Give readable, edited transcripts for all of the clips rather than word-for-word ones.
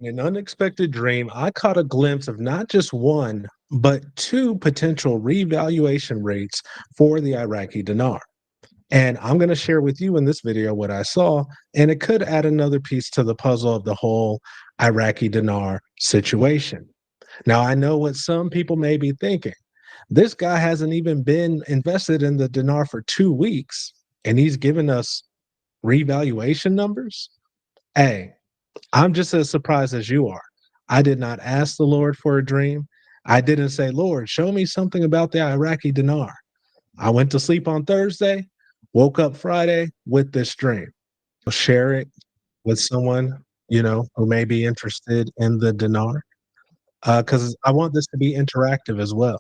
In an unexpected dream, I caught a glimpse of not just one, but two potential revaluation rates for the Iraqi dinar. And I'm going to share with you in this video what I saw, and it could add another piece to the puzzle of the whole Iraqi dinar situation. Now, I know what some people may be thinking. This guy hasn't even been invested in the dinar for 2 weeks, and he's given us revaluation numbers. Hey, I'm just as surprised as you are. I did not ask the Lord for a dream. I didn't say, Lord, show me something about the Iraqi dinar. I went to sleep on Thursday, woke up Friday with this dream. I'll share it with someone, who may be interested in the dinar, because I want this to be interactive as well.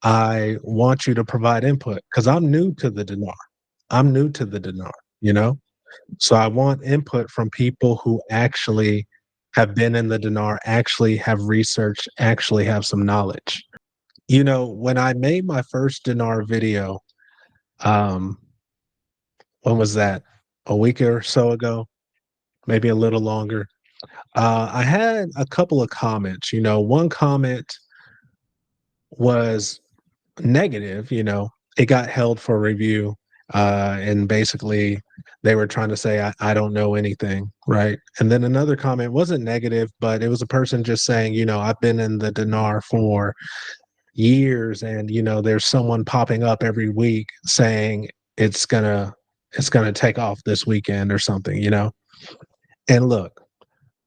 I want you to provide input because I'm new to the dinar. I'm new to the dinar, you know? So I want input from people who actually have been in the dinar, actually have researched, actually have some knowledge. When I made my first dinar video, um, when was that? A week or so ago, maybe a little longer. I had a couple of comments. One comment was negative. It got held for review. And basically, they were trying to say, I don't know anything. Right. And then another comment wasn't negative, but it was a person just saying, I've been in the dinar for years. And, there's someone popping up every week saying it's gonna take off this weekend or something. And look,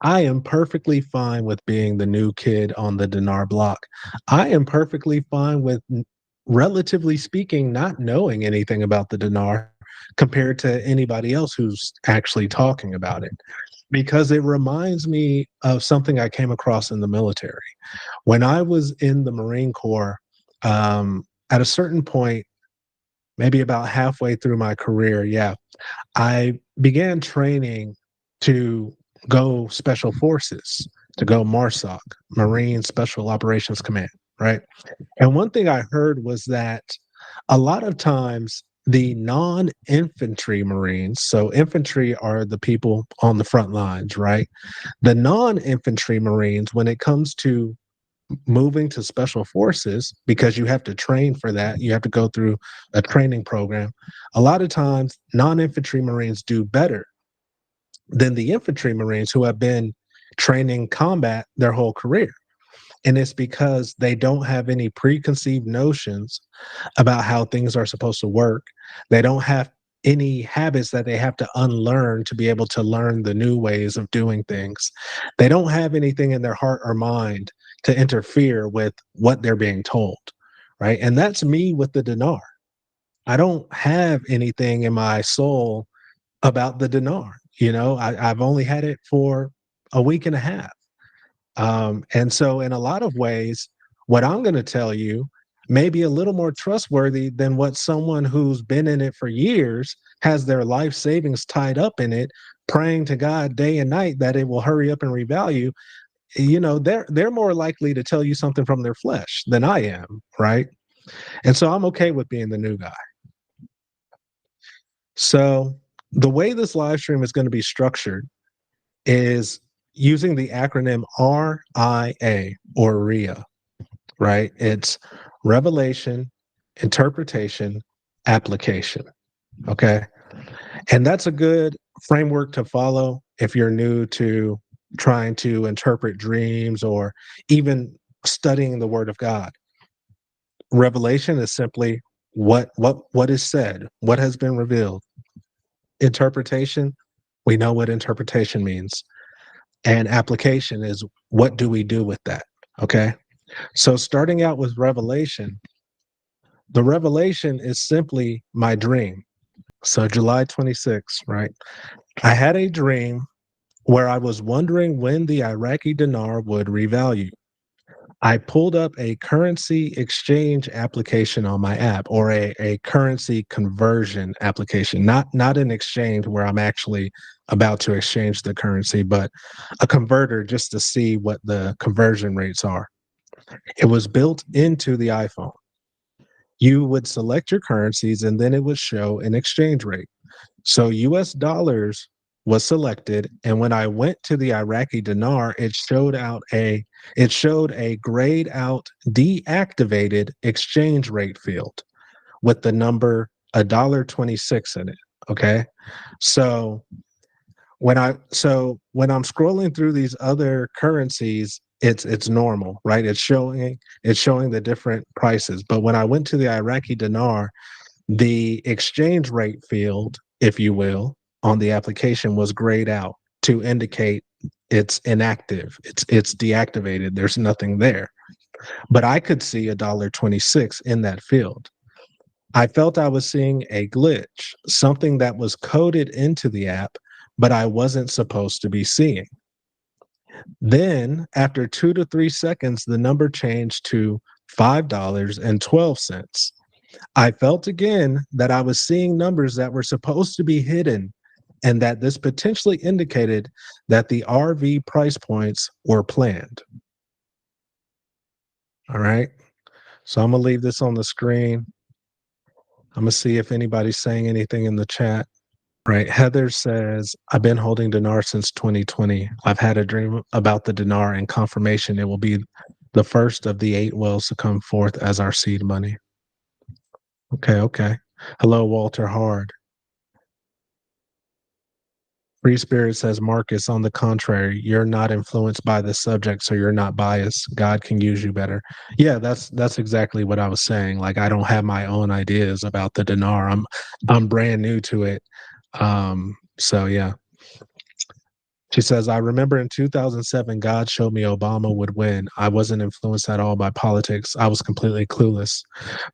I am perfectly fine with being the new kid on the dinar block. I am perfectly fine with, relatively speaking, not knowing anything about the dinar compared to anybody else who's actually talking about it, because it reminds me of something I came across in the military. When I was in the Marine Corps, at a certain point, maybe about halfway through my career, yeah, I began training to go special forces, to go MARSOC, Marine Special Operations Command, right? And one thing I heard was that a lot of times the non-infantry Marines, so infantry are the people on the front lines, right? The non-infantry Marines, when it comes to moving to special forces, because you have to train for that, you have to go through a training program. A lot of times, non-infantry Marines do better than the infantry Marines who have been training combat their whole career. And it's because they don't have any preconceived notions about how things are supposed to work. They don't have any habits that they have to unlearn to be able to learn the new ways of doing things. They don't have anything in their heart or mind to interfere with what they're being told, right? And that's me with the dinar. I don't have anything in my soul about the dinar. I've only had it for a week and a half. And so, in a lot of ways, what I'm going to tell you may be a little more trustworthy than what someone who's been in it for years, has their life savings tied up in it, praying to God day and night that it will hurry up and revalue. They're more likely to tell you something from their flesh than I am, right? And so I'm okay with being the new guy. So the way this live stream is going to be structured is using the acronym RIA, or RIA, right? It's revelation, interpretation, application. Okay. And that's a good framework to follow if you're new to trying to interpret dreams or even studying the word of God. Revelation is simply what is said, what has been revealed. Interpretation, we know what interpretation means. And application is, what do we do with that? Okay. So starting out with revelation, the revelation is simply my dream. So July 26th, right? I had a dream where I was wondering when the Iraqi dinar would revalue. I pulled up a currency exchange application on my app, or a currency conversion application, not an exchange where I'm actually about to exchange the currency, but a converter just to see what the conversion rates are. It was built into the iPhone. You would select your currencies and then it would show an exchange rate. So US dollars was selected, and when I went to the Iraqi dinar, it showed a grayed out deactivated exchange rate field with the number $1.26 in it. Okay. So when I'm scrolling through these other currencies, it's normal, right? It's showing the different prices. But when I went to the Iraqi dinar, the exchange rate field, if you will, on the application was grayed out to indicate it's inactive. It's deactivated. There's nothing there. But I could see $1.26 in that field. I felt I was seeing a glitch, something that was coded into the app, but I wasn't supposed to be seeing. Then, after 2 to 3 seconds, the number changed to $5.12. I felt again that I was seeing numbers that were supposed to be hidden and that this potentially indicated that the RV price points were planned. All right. So I'm going to leave this on the screen. I'm going to see if anybody's saying anything in the chat. Right. Heather says, I've been holding dinar since 2020. I've had a dream about the dinar and confirmation it will be the first of the 8 wells to come forth as our seed money. Okay. Okay. Hello, Walter Hard. Free Spirit says, Marcus, on the contrary, you're not influenced by the subject, so you're not biased. God can use you better. Yeah, that's exactly what I was saying. Like, I don't have my own ideas about the dinar. I'm brand new to it. So yeah. She says, I remember in 2007, God showed me Obama would win. I wasn't influenced at all by politics. I was completely clueless.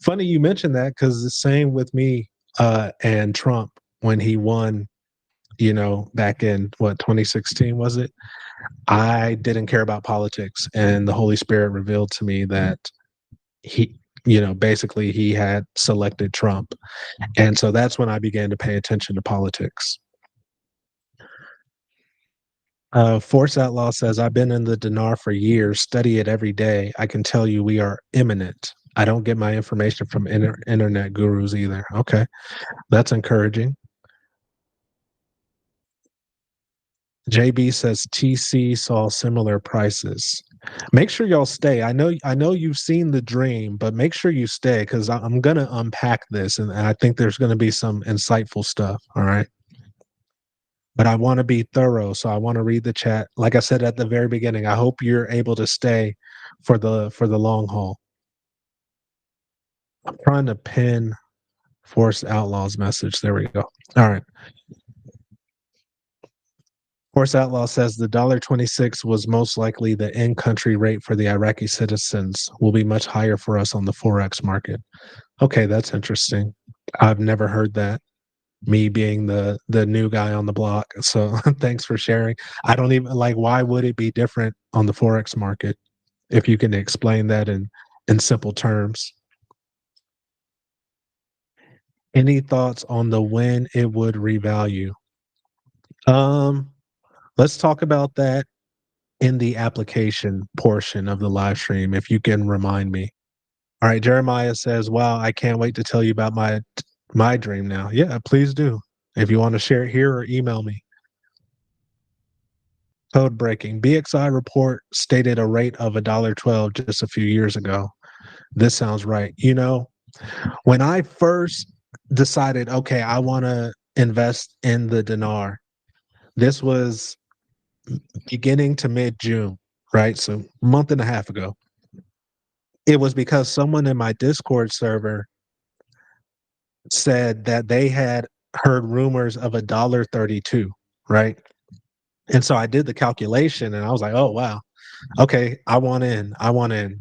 Funny you mentioned that, because the same with me and Trump when he won, back in 2016, was it? I didn't care about politics, and the Holy Spirit revealed to me that he, basically he had selected Trump. And so that's when I began to pay attention to politics. Force Outlaw says, I've been in the dinar for years, study it every day. I can tell you we are imminent. I don't get my information from internet gurus either. Okay, that's encouraging. JB says TC saw similar prices. Make sure y'all stay. I know you've seen the dream, but make sure you stay, because I'm gonna unpack this, and I think there's gonna be some insightful stuff. All right. But I want to be thorough, so I want to read the chat. Like I said at the very beginning, I hope you're able to stay for the long haul. I'm trying to pin Force Outlaw's message. There we go. All right. Force Outlaw says the $1.26 was most likely the in-country rate for the Iraqi citizens. Will be much higher for us on the Forex market. Okay, that's interesting. I've never heard that. Me being the new guy on the block. So thanks for sharing. I don't even why would it be different on the Forex market? If you can explain that in simple terms. Any thoughts on the when it would revalue? Let's talk about that in the application portion of the live stream, if you can remind me. All right, Jeremiah says, wow, I can't wait to tell you about my dream now. Yeah, please do. If you want to share it here or email me. Code breaking. BXI report stated a rate of $1.12 just a few years ago. This sounds right. When I first decided, okay, I want to invest in the dinar, this was beginning to mid-June, right? So a month and a half ago. It was because someone in my Discord server said that they had heard rumors of $1.32, right? And so I did the calculation and I was like, oh, wow. Okay, I want in.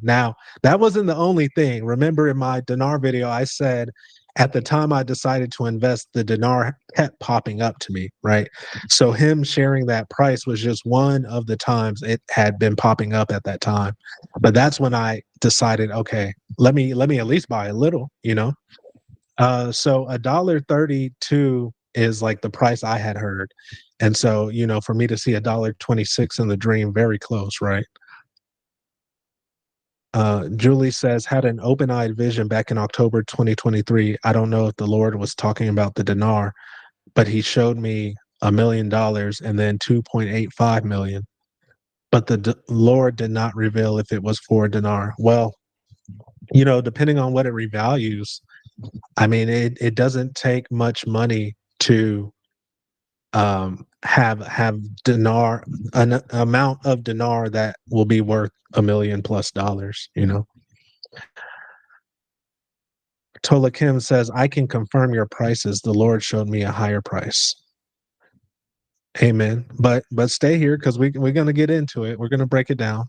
Now, that wasn't the only thing. Remember in my dinar video, I said at the time I decided to invest, the dinar kept popping up to me, right? So him sharing that price was just one of the times it had been popping up at that time. But that's when I decided, okay, let me at least buy a little, So $1.32 is like the price I had heard. And so, for me to see $1.26 in the dream, very close, right? Julie says, had an open-eyed vision back in October 2023. I don't know if the Lord was talking about the dinar, but he showed me $1 million and then 2.85 million. But the Lord did not reveal if it was 4 dinar. Well, depending on what it revalues, I mean, it doesn't take much money to have dinar, an amount of dinar that will be worth $1 million+. Tola Kim says, I can confirm your prices. The Lord showed me a higher price. Amen. But stay here because we're going to get into it. We're going to break it down.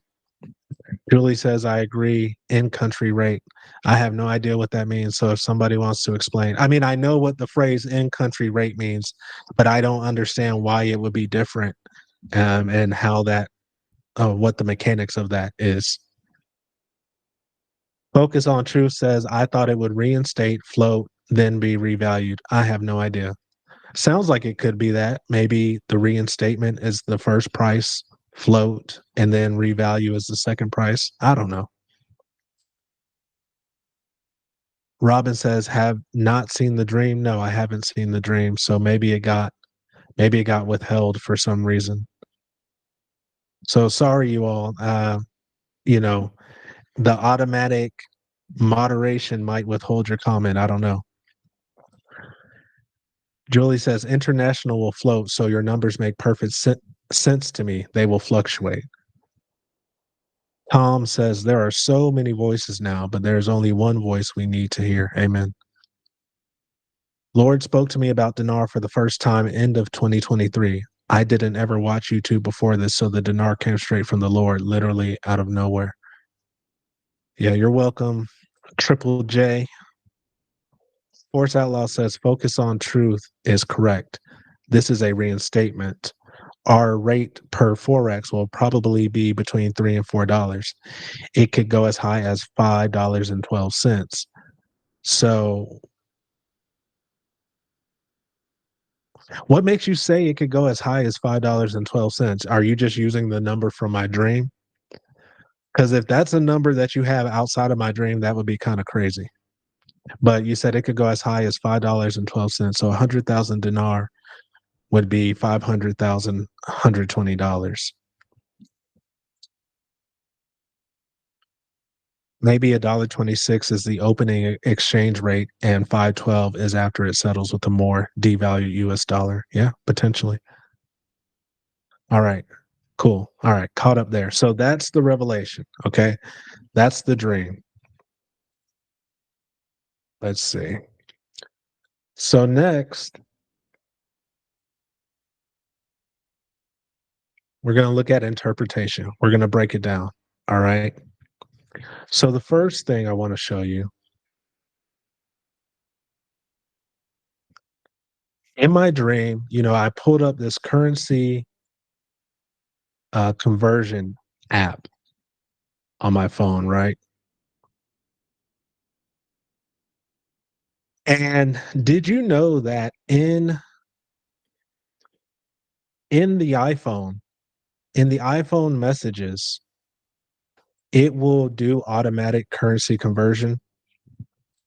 Julie says, I agree, in country rate. I have no idea what that means. So if somebody wants to explain, I mean, I know what the phrase in country rate means, but I don't understand why it would be different, and how that, what the mechanics of that is. Focus on Truth says, I thought it would reinstate, float, then be revalued. I have no idea. Sounds like it could be that. Maybe the reinstatement is the first price, float, and then revalue is the second price. I don't know. Robin says, have not seen the dream. No, I haven't seen the dream. So maybe it got withheld for some reason. So sorry, you all. The automatic moderation might withhold your comment. I don't know. Julie says, international will float, so your numbers make perfect sense to me. They will fluctuate. Tom says, there are so many voices now, but there's only one voice we need to hear. Amen. Lord spoke to me about dinar for the first time end of 2023. I didn't ever watch YouTube before this, so the dinar came straight from the Lord, literally out of nowhere. Yeah, you're welcome. Triple J. Force Outlaw says, focus on truth is correct. This is a reinstatement. Our rate per Forex will probably be between $3 and $4. It could go as high as $5.12. So what makes you say it could go as high as $5.12? Are you just using the number from my dream? Because if that's a number that you have outside of my dream, that would be kind of crazy. But you said it could go as high as $5.12. So 100,000 dinar would be $500,120. Maybe $1.26 is the opening exchange rate, and 512 is after it settles with a more devalued US dollar. Yeah, potentially. All right, cool. All right, caught up there. So that's the revelation. Okay, that's the dream. Let's see. So next, we're going to look at interpretation. We're going to break it down. All right. So the first thing I want to show you, in my dream, I pulled up this currency conversion app on my phone, right? And did you know that in the iPhone, in the iPhone messages, it will do automatic currency conversion?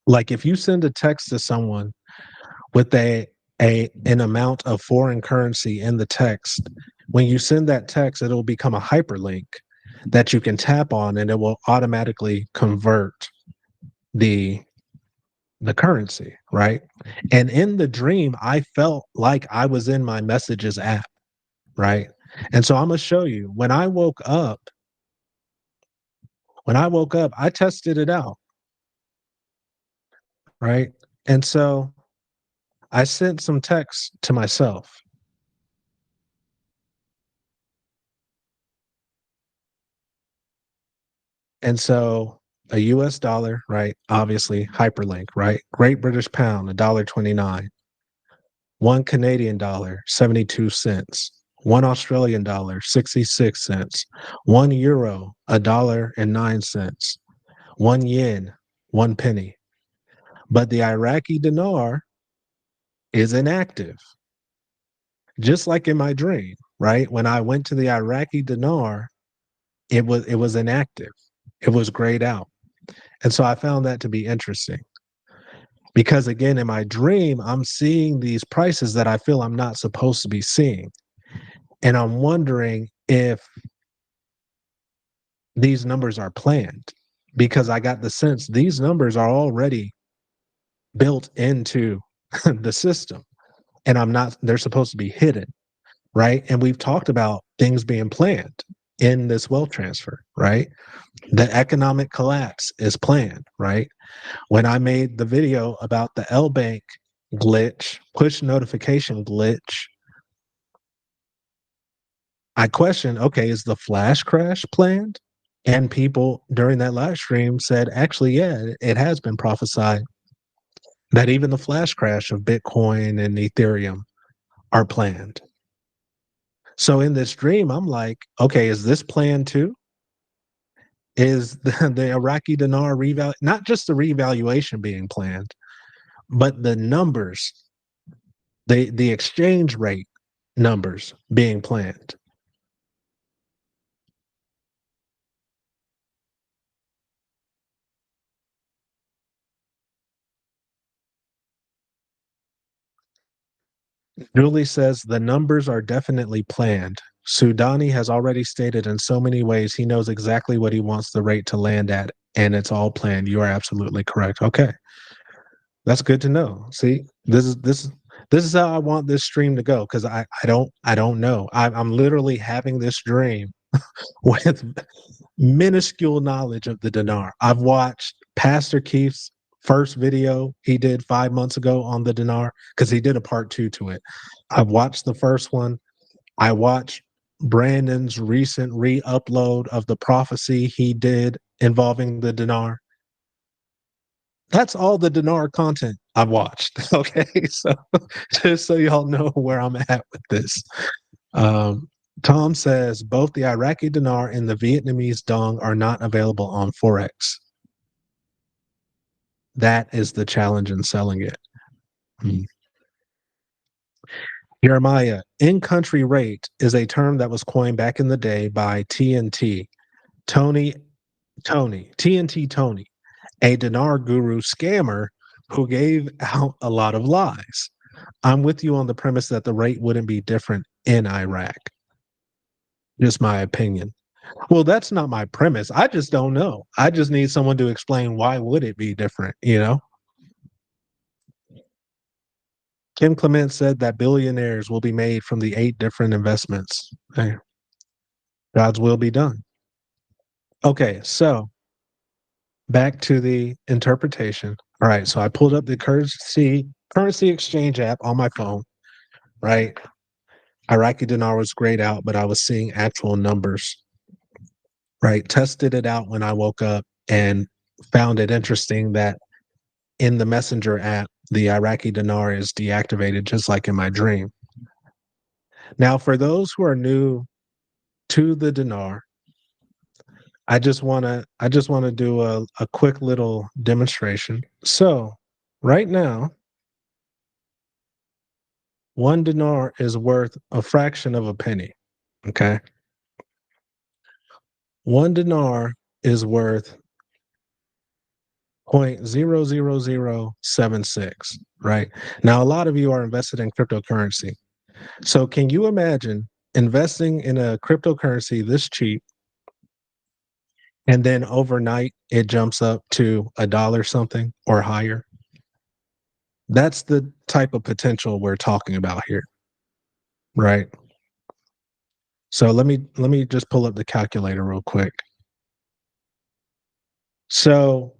Like if you send a text to someone with an amount of foreign currency in the text, when you send that text, it'll become a hyperlink that you can tap on and it will automatically convert the currency, right? And in the dream, I felt like I was in my messages app, right? And so I'm gonna show you when I woke up, I tested it out, right? And so I sent some texts to myself. And so a US dollar, right? Obviously hyperlink, right? Great British pound, $1.29. One Canadian dollar, 72 cents. One Australian dollar, 66 cents. One euro, $1.09. One yen, 1 penny. But the Iraqi dinar is inactive. Just like in my dream, right? When I went to the Iraqi dinar, it was inactive. It was grayed out. And so I found that to be interesting. Because again, in my dream, I'm seeing these prices that I feel I'm not supposed to be seeing. And I'm wondering if these numbers are planned, because I got the sense these numbers are already built into the system, and they're supposed to be hidden, right? And we've talked about things being planned in this wealth transfer, right? The economic collapse is planned, right? When I made the video about the L Bank glitch, push notification glitch, I questioned, okay, is the flash crash planned? And people during that live stream said, actually, yeah, it has been prophesied that even the flash crash of Bitcoin and Ethereum are planned. So in this dream, I'm like, okay, is this planned too? Is the Iraqi dinar not just the revaluation being planned, but the numbers, the exchange rate numbers being planned? Julie says the numbers are definitely planned. Sudani has already stated in so many ways he knows exactly what he wants the rate to land at, and it's all planned. You are absolutely correct. Okay, that's good to know. See, this is how I want this stream to go, because I don't know. I'm literally having this dream with minuscule knowledge of the dinar. I've watched Pastor Keith's first video he did 5 months ago on the dinar, because he did a part two to it. I've watched the first one. I watched Brandon's recent re-upload of the prophecy he did involving the dinar. That's all the dinar content I've watched. Okay, so just so y'all know where I'm at with this. Um, Tom says both the Iraqi dinar and the Vietnamese dong are not available on Forex. That is the challenge in selling it. Hmm. Jeremiah, in-country rate is a term that was coined back in the day by TNT, Tony, TNT Tony, a dinar guru scammer who gave out a lot of lies. I'm with you on the premise that the rate wouldn't be different in Iraq. Just my opinion. Well, that's not my premise. I just don't know. I just need someone to explain why would it be different. Kim Clement said that billionaires will be made from the 8 different investments. Hey, God's will be done. Okay, so back to the interpretation. All right, so I pulled up the currency exchange app on my phone, right? Iraqi dinar was grayed out, but I was seeing actual numbers, right? Tested it out when I woke up and found it interesting that in the Messenger app, the Iraqi dinar is deactivated, just like in my dream. Now, for those who are new to the dinar, I just want to do a quick little demonstration. So, right now, 1 dinar is worth a fraction of a penny. Okay, 1 dinar is worth 0.00076. Right now, a lot of you are invested in cryptocurrency. So, can you imagine investing in a cryptocurrency this cheap, and then overnight it jumps up to $1 something or higher? That's the type of potential we're talking about here, right? So let me just pull up the calculator real quick. So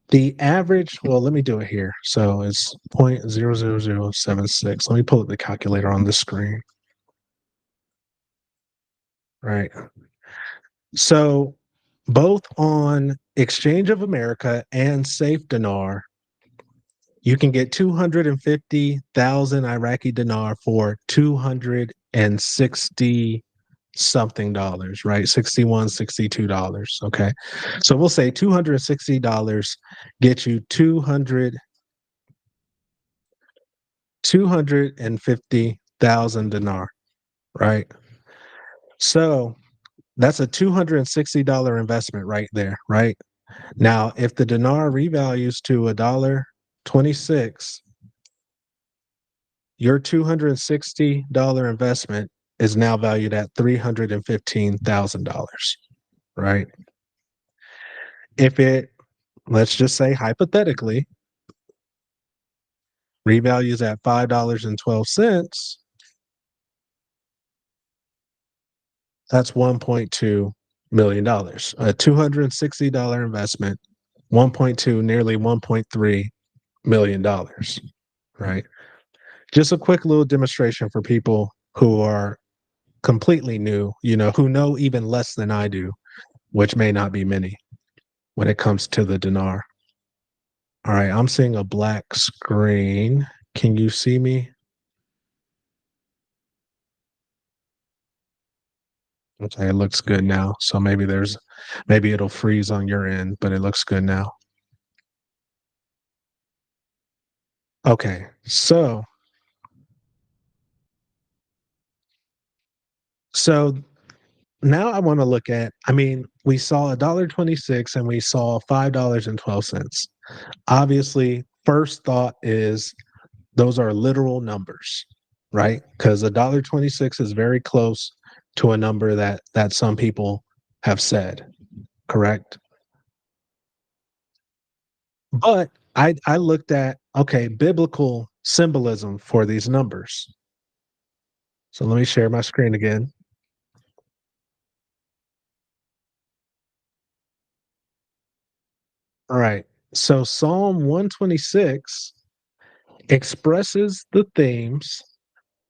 the average, well, let me do it here. So it's 0.00076. Let me pull up the calculator on the screen. Right. So both on Exchange of America and Safe Dinar, you can get 250,000 Iraqi dinar for 260 something dollars, right? 61, $62. Okay. So we'll say $260 gets you 250,000 dinar, right? So that's a $260 investment right there, right? Now, if the dinar revalues to $1, 26, your $260 investment is now valued at $315,000, right? If it, let's just say hypothetically, revalues at $5.12, that's $1.2 million. A $260 investment, 1.2, nearly $1.3 million, right? Just a quick little demonstration for people who are completely new, who know even less than I do, which may not be many when it comes to the dinar. All right, I'm seeing a black screen. Can you see me? Okay, it looks good now. So maybe it'll freeze on your end, but it looks good now. Okay, so now I want to look at, we saw $1.26 and we saw $5.12. Obviously, first thought is those are literal numbers, right? Because $1.26 is very close to a number that some people have said, correct? But I looked at, okay, biblical symbolism for these numbers. So let me share my screen again. All right. So Psalm 126 expresses the themes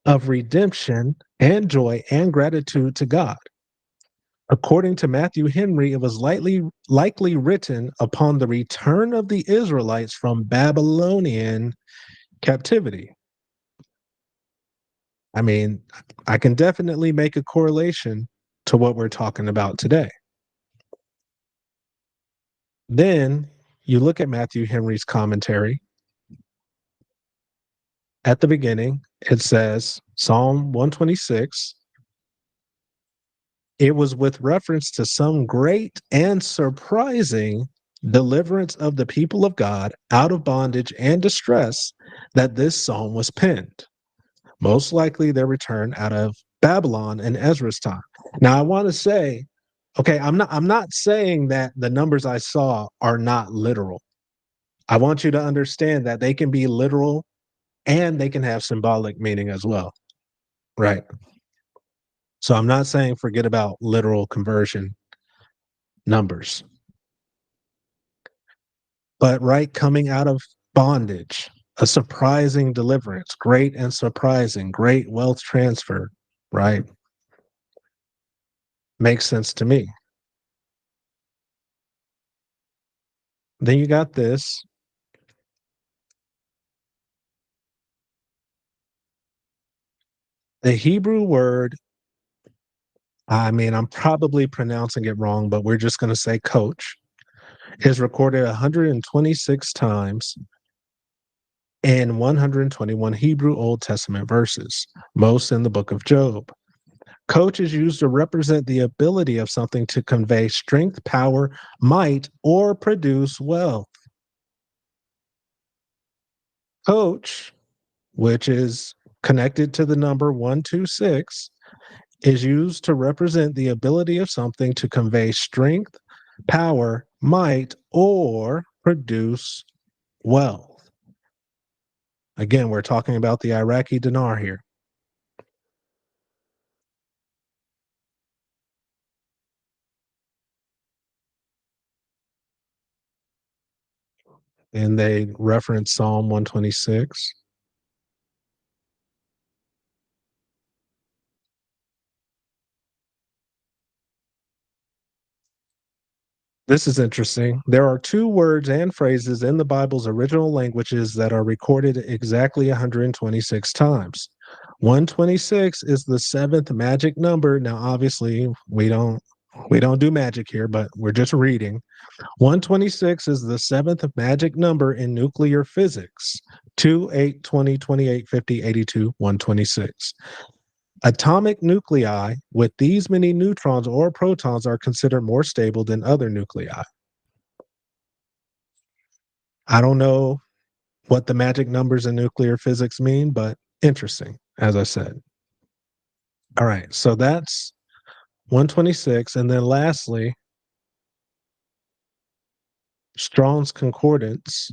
of redemption and joy and gratitude to God. According to Matthew Henry, it was likely written upon the return of the Israelites from Babylonian captivity. I mean, I can definitely make a correlation to what we're talking about today. Then you look at Matthew Henry's commentary. At the beginning, it says Psalm 126. It was with reference to some great and surprising deliverance of the people of God out of bondage and distress that this psalm was penned. Most likely their return out of Babylon in Ezra's time. Now I want to say, okay, I'm not saying that the numbers I saw are not literal. I want you to understand that they can be literal and they can have symbolic meaning as well. Right. So I'm not saying forget about literal conversion numbers. But right, coming out of bondage, a surprising deliverance, great and surprising, great wealth transfer, right? Makes sense to me. Then you got this. The Hebrew word, I'm probably pronouncing it wrong, but we're just going to say coach, is recorded 126 times in 121 Hebrew Old Testament verses, most in the book of Job. Coach is used to represent the ability of something to convey strength, power, might, or produce wealth. Coach, which is connected to the number 126, is used to represent the ability of something to convey strength, power, might, or produce wealth. Again, we're talking about the Iraqi dinar here. And they reference Psalm 126. This is interesting. There are two words and phrases in the Bible's original languages that are recorded exactly 126 times. 126 is the seventh magic number. Now, obviously, we don't do magic here, but we're just reading. 126 is the seventh magic number in nuclear physics. 2, 8, 20, 28, 50, 82, 126. Atomic nuclei with these many neutrons or protons are considered more stable than other nuclei. I don't know what the magic numbers in nuclear physics mean, but interesting, as I said. All right, so that's 126. And then lastly, Strong's Concordance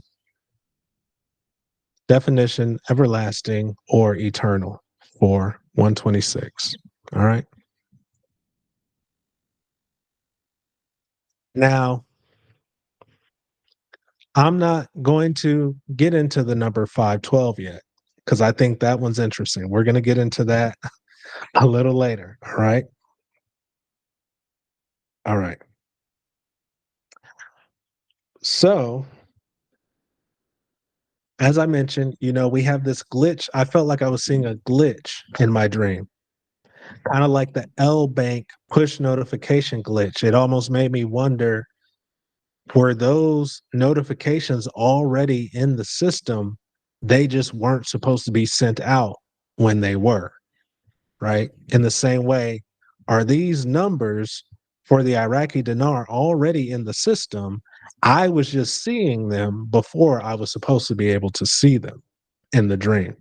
definition, everlasting or eternal for 126. All right. Now, I'm not going to get into the number 512 yet because I think that one's interesting. We're going to get into that a little later. All right. All right. So, as I mentioned, we have this glitch. I felt like I was seeing a glitch in my dream, kind of like the L Bank push notification glitch. It almost made me wonder, were those notifications already in the system? They just weren't supposed to be sent out when they were, right? In the same way, are these numbers for the Iraqi dinar already in the system? I was just seeing them before I was supposed to be able to see them in the dream.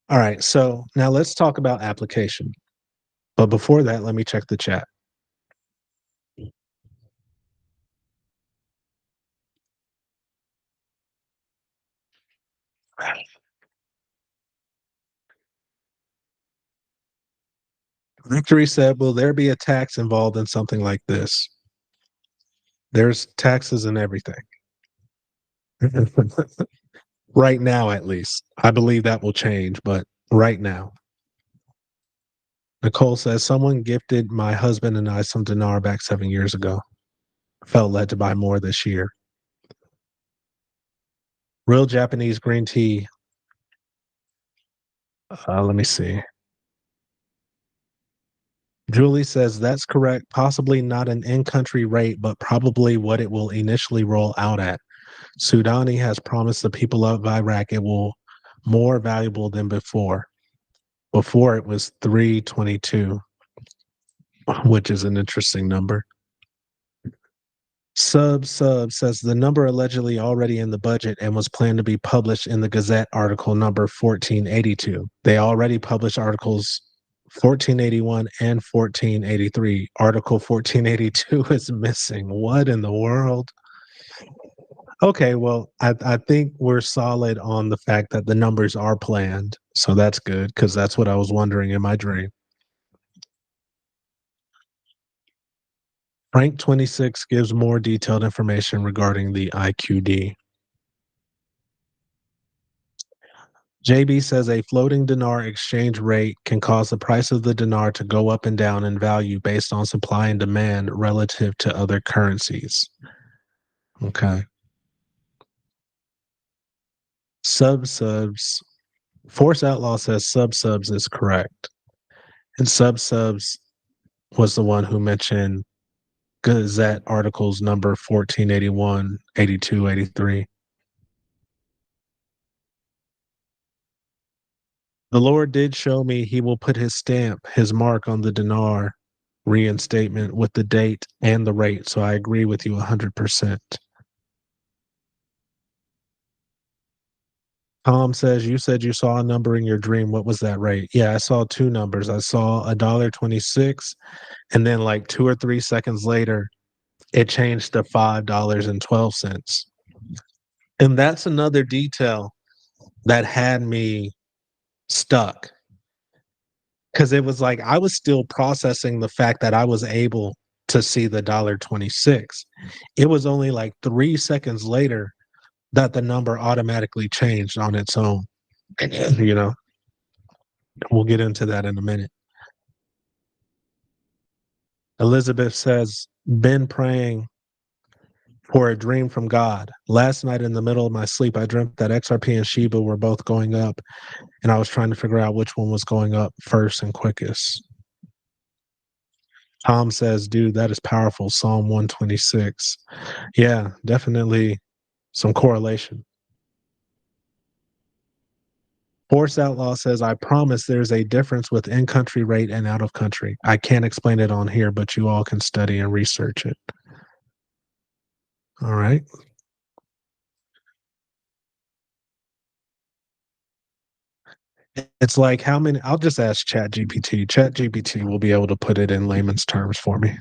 All right, so now let's talk about application. But before that, let me check the chat. Victory said, will there be a tax involved in something like this? There's taxes and everything. Right now, at least. I believe that will change, but right now. Nicole says, someone gifted my husband and I some dinar back 7 years ago. Felt led to buy more this year. Real Japanese green tea. Let me see. Julie says, that's correct. Possibly not an in-country rate, but probably what it will initially roll out at. Sudani has promised the people of Iraq it will more valuable than before. Before it was 322, which is an interesting number. Sub says the number allegedly already in the budget and was planned to be published in the Gazette article number 1482. They already published articles 1481 and 1483. Article 1482 is missing. What in the world? Okay, well, I think we're solid on the fact that the numbers are planned. So that's good because that's what I was wondering in my dream. Frank 26 gives more detailed information regarding the IQD. JB says a floating dinar exchange rate can cause the price of the dinar to go up and down in value based on supply and demand relative to other currencies. Okay. Subs. Force Outlaw says subs is correct. And subs was the one who mentioned Gazette articles number 1481, 82, 83. The Lord did show me he will put his stamp, his mark on the dinar reinstatement with the date and the rate. So I agree with you 100%. Tom says, you said you saw a number in your dream. What was that rate? Yeah, I saw two numbers. I saw $1.26, and then like 2 or 3 seconds later, it changed to $5.12. And that's another detail that had me stuck because it was like I was still processing the fact that I was able to see the $1.26. It was only like 3 seconds later that the number automatically changed on its own. You know, we'll get into that in a minute. Elizabeth says, been praying for a dream from God. Last night in the middle of my sleep, I dreamt that XRP and Shiba were both going up, and I was trying to figure out which one was going up first and quickest. Tom says, dude, that is powerful. Psalm 126. Yeah, definitely some correlation. Force Outlaw says, I promise there's a difference with in-country rate and out-of-country. I can't explain it on here, but you all can study and research it. All right. It's like how many I'll just ask Chat GPT. Chat GPT will be able to put it in layman's terms for me.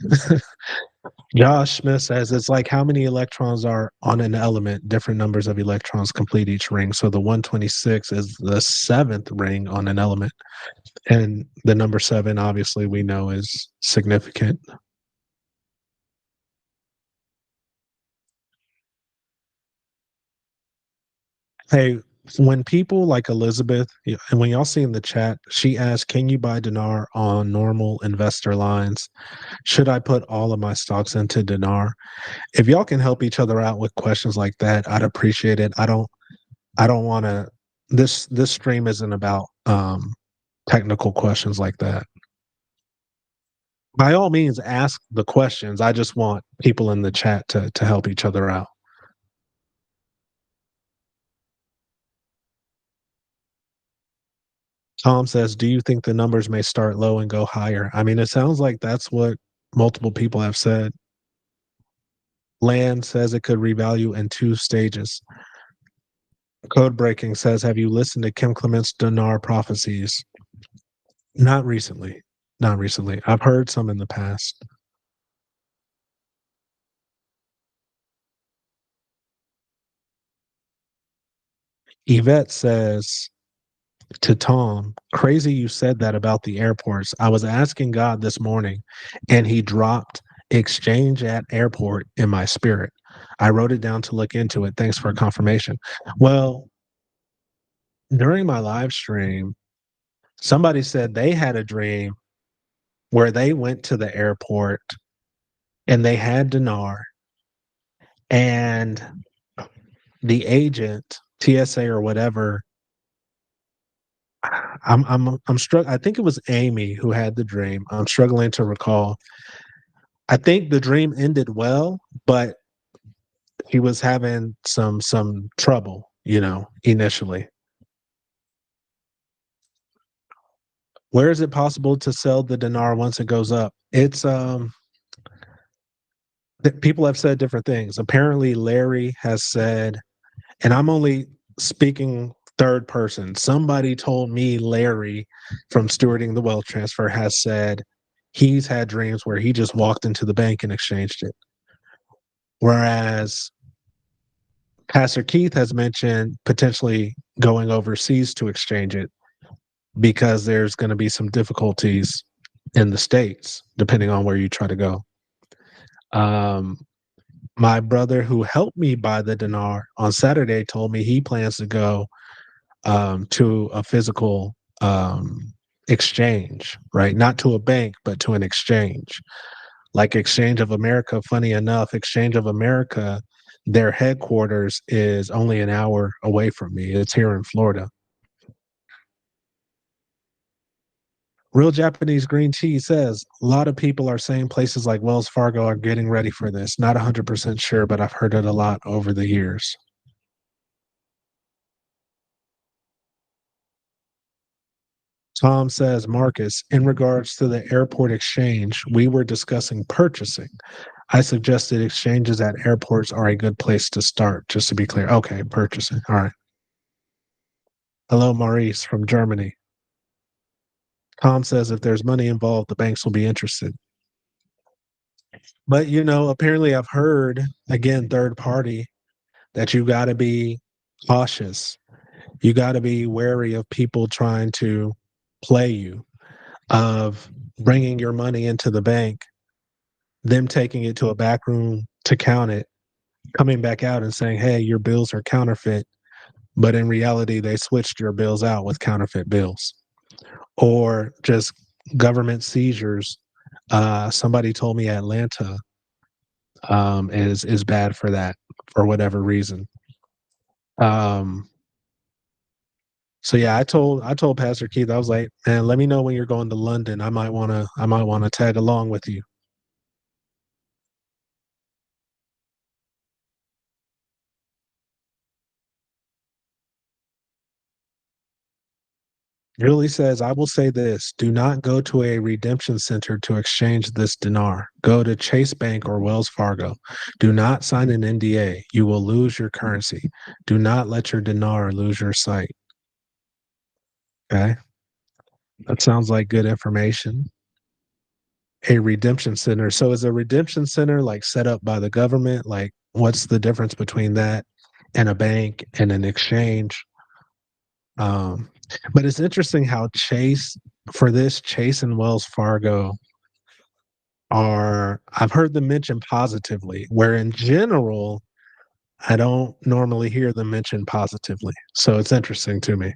Josh Smith says it's like how many electrons are on an element, different numbers of electrons complete each ring. So the 126 is the seventh ring on an element. And the number seven, obviously, we know is significant. Hey, when people like Elizabeth, and when y'all see in the chat, she asked, can you buy Dinar on normal investor lines? Should I put all of my stocks into Dinar? If y'all can help each other out with questions like that, I'd appreciate it. I don't want to this stream isn't about technical questions like that. By all means ask the questions. I just want people in the chat to help each other out. Tom says, do you think the numbers may start low and go higher? I mean, it sounds like that's what multiple people have said. Land says it could revalue in two stages. Code breaking says, have you listened to Kim Clement's Dinar prophecies? Not recently. Not recently. I've heard some in the past. Yvette says to Tom, crazy you said that about the airports. I was asking God this morning and he dropped exchange at airport in my spirit. I wrote it down to look into it. Thanks for confirmation. Well, during my live stream, somebody said they had a dream where they went to the airport and they had dinar and the agent, TSA or whatever, I'm struggling. I think it was Amy who had the dream. I'm struggling to recall. I think the dream ended well, but he was having some trouble, initially. Where is it possible to sell the dinar once it goes up? It's people have said different things. Apparently Larry has said, and I'm only speaking third person. Somebody told me Larry from stewarding the wealth transfer has said he's had dreams where he just walked into the bank and exchanged it. Whereas Pastor Keith has mentioned potentially going overseas to exchange it because there's going to be some difficulties in the States, depending on where you try to go. Um, my brother who helped me buy the dinar on Saturday told me he plans to go to a physical exchange, right? Not to a bank, but to an exchange. Like Exchange of America, funny enough, Exchange of America, their headquarters is only an hour away from me. It's here in Florida. Real Japanese Green Tea says a lot of people are saying places like Wells Fargo are getting ready for this. Not 100% sure, but I've heard it a lot over the years. Tom says, Marcus, in regards to the airport exchange, we were discussing purchasing. I suggested exchanges at airports are a good place to start, just to be clear. Okay, purchasing. All right. Hello, Maurice from Germany. Tom says if there's money involved, the banks will be interested. But, apparently I've heard, again, third party, that you got to be cautious. You got to be wary of people trying to play you, of bringing your money into the bank, them taking it to a back room to count it, coming back out and saying, hey, your bills are counterfeit. But in reality, they switched your bills out with counterfeit bills or just government seizures. Somebody told me Atlanta is bad for that for whatever reason. Um, so yeah, I told Pastor Keith, I was like, man, let me know when you're going to London. I might wanna tag along with you. Julie says, I will say this, do not go to a redemption center to exchange this dinar. Go to Chase Bank or Wells Fargo. Do not sign an NDA. You will lose your currency. Do not let your dinar lose your sight. Okay. That sounds like good information. A redemption center. So is a redemption center like set up by the government? Like what's the difference between that and a bank and an exchange? Um, but it's interesting how Chase and Wells Fargo are, I've heard them mentioned positively, where in general, I don't normally hear them mentioned positively. So it's interesting to me.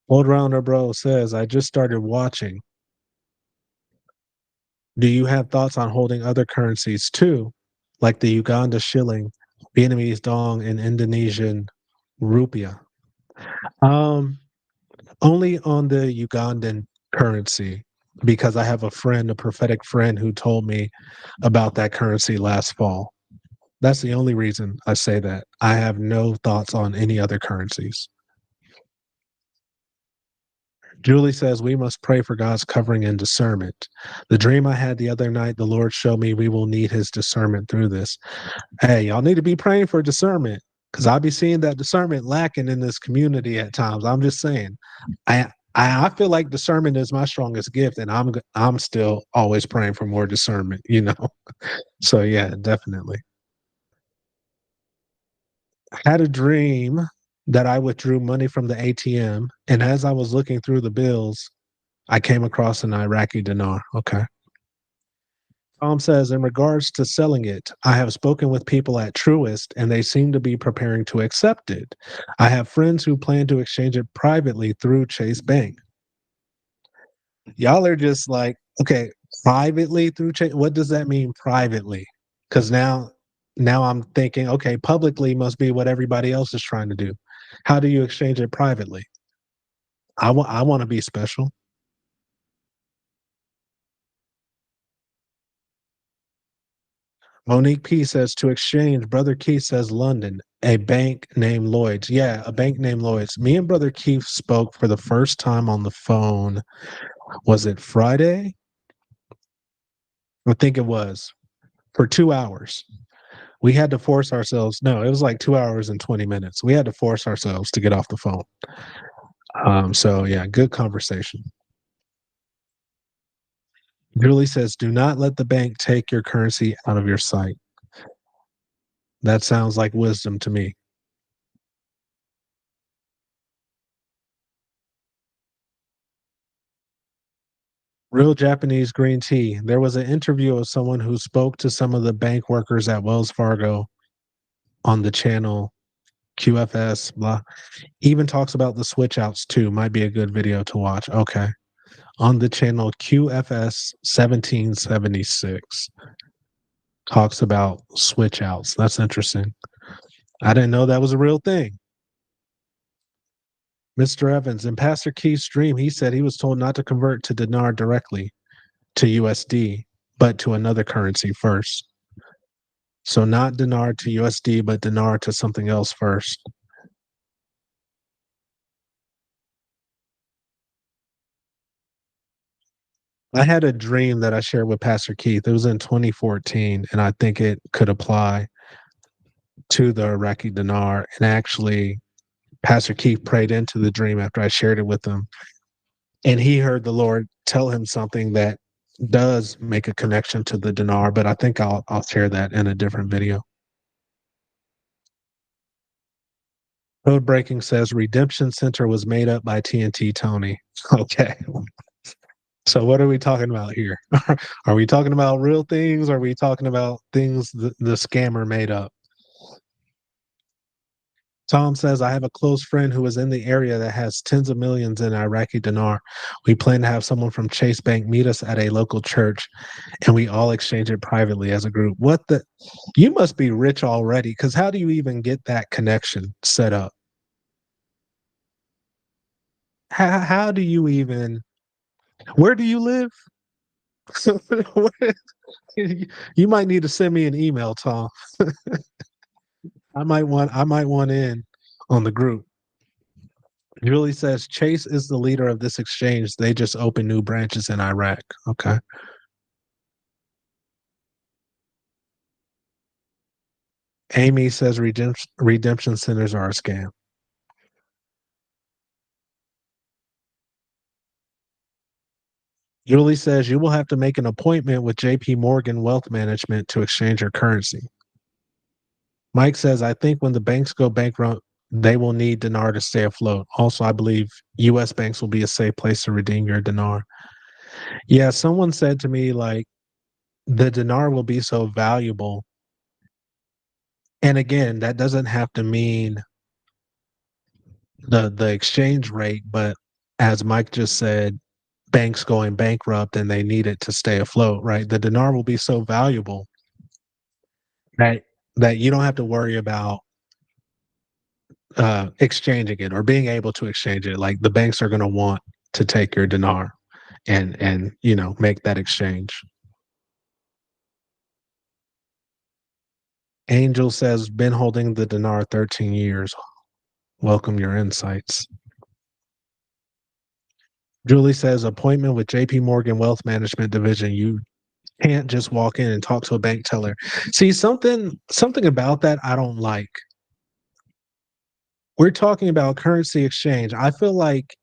Old Rounder Bro says, I just started watching. Do you have thoughts on holding other currencies too, like the Uganda shilling, Vietnamese dong, and Indonesian rupiah? Um, Only on the Ugandan currency, because I have a friend, a prophetic friend, who told me about that currency last fall. That's the only reason I say that. I have no thoughts on any other currencies. Julie says we must pray for God's covering and discernment. The dream I had the other night, the Lord showed me we will need his discernment through this. Hey, y'all need to be praying for discernment, because I'll be seeing that discernment lacking in this community at times. I'm just saying. I feel like discernment is my strongest gift, and I'm still always praying for more discernment, you know. So yeah, definitely. I had a dream that I withdrew money from the ATM, and as I was looking through the bills, I came across an Iraqi dinar. Okay. Tom says, in regards to selling it, I have spoken with people at Truist and they seem to be preparing to accept it. I have friends who plan to exchange it privately through Chase Bank. Y'all are just like, okay, privately through Chase. What does that mean, privately? Because now I'm thinking, okay, publicly must be what everybody else is trying to do. How do you exchange it privately? I want to be special. Monique P says to exchange. Brother Keith says London, a bank named Lloyd's. Yeah, a bank named Lloyd's. Me and Brother Keith spoke for the first time on the phone. Was it Friday? I think it was for 2 hours. We had to force ourselves. No, it was like 2 hours and 20 minutes. We had to force ourselves to get off the phone. So yeah, good conversation. Julie says, do not let the bank take your currency out of your sight. That sounds like wisdom to me. Real Japanese green tea. There was an interview of someone who spoke to some of the bank workers at Wells Fargo on the channel QFS, blah. Even talks about the switch outs too. Might be a good video to watch. Okay. On the channel QFS 1776 talks about switch outs. That's interesting. I didn't know that was a real thing. Mr. Evans, in Pastor Keith's dream, he said he was told not to convert to dinar directly to USD, but to another currency first. So not dinar to USD, but dinar to something else first. I had a dream that I shared with Pastor Keith. It was in 2014, and I think it could apply to the Iraqi dinar. And actually, Pastor Keith prayed into the dream after I shared it with him, and he heard the Lord tell him something that does make a connection to the dinar. But I think I'll share that in a different video. Code Breaking says Redemption Center was made up by TNT Tony. Okay. So what are we talking about here? Are we talking about real things? Or are we talking about things the scammer made up? Tom says, I have a close friend who is in the area that has tens of millions in Iraqi dinar. We plan to have someone from Chase Bank meet us at a local church and we all exchange it privately as a group. What the? You must be rich already, because how do you even get that connection set up? How do you even, where do you live? You might need to send me an email, Tom. I might want in on the group. Julie says Chase is the leader of this exchange. They just opened new branches in Iraq. Okay. Amy says redemption centers are a scam. Julie says you will have to make an appointment with JP Morgan Wealth Management to exchange your currency. Mike says, I think when the banks go bankrupt, they will need dinar to stay afloat. Also, I believe US banks will be a safe place to redeem your dinar. Yeah, someone said to me, like, the dinar will be so valuable. And again, that doesn't have to mean the exchange rate, but as Mike just said, banks going bankrupt and they need it to stay afloat, right? The dinar will be so valuable that that you don't have to worry about exchanging it or being able to exchange it. Like the banks are going to want to take your dinar and make that exchange. Angel says, been holding the dinar 13 years. Welcome your insights. Julie says, appointment with JP Morgan Wealth Management Division. You can't just walk in and talk to a bank teller. See, something about that I don't like. We're talking about currency exchange. I feel like